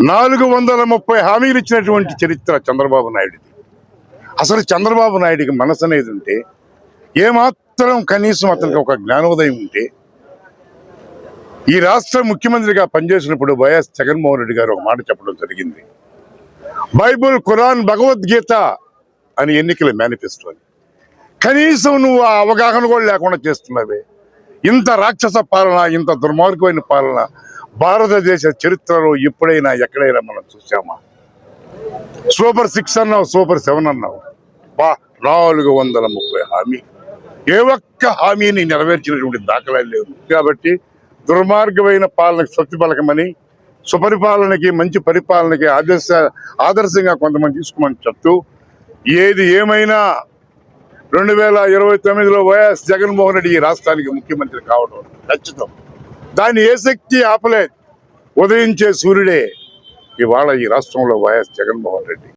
430 హామీలు ఇచ్చినటువంటి చరిత్ర చంద్రబాబు నాయుడుది. అసలు చంద్రబాబు నాయుడికి మనసు అనేది ఉంటే, ఏమాత్రం కనీసం అతనికి ఒక జ్ఞానోదయం ఉంటే, ఈ రాష్ట్ర ముఖ్యమంత్రిగా పనిచేసినప్పుడు వైఎస్ జగన్మోహన్ రెడ్డి గారు ఒక మాట చెప్పడం జరిగింది. బైబుల్, ఖురాన్, భగవద్గీత అని ఎన్నికల మేనిఫెస్టో అని. కనీసం నువ్వు ఆ అవగాహన కూడా లేకుండా చేస్తున్నావే. ఇంత రాక్షస పాలన, ఇంత దుర్మార్గమైన పాలన భారతదేశ చరిత్రలో ఎప్పుడైనా ఎక్కడైనా మనం చూసామా? సూపర్ 6 అన్నావు, సూపర్ 7 అన్నావు. 430 హామీ, ఏ ఒక్క హామీని నెరవేర్చినటువంటి దాఖలాలు లేవు. కాబట్టి దుర్మార్గమైన పాలనకు శక్తి పలకమని, సుపరిపాలనకి, మంచి పరిపాలనకి ఆదర్శంగా కొంతమంది తీసుకోమని చెప్తూ, ఏది ఏమైనా 2029లో వైఎస్ జగన్మోహన్ రెడ్డి ఈ రాష్ట్రానికి ముఖ్యమంత్రి కావడం ఖచ్చితం. దాన్ని ఏ శక్తి ఆపలేదు. ఉదయించే సూర్యుడే ఇవాళ ఈ రాష్ట్రంలో వైఎస్ జగన్మోహన్ రెడ్డి.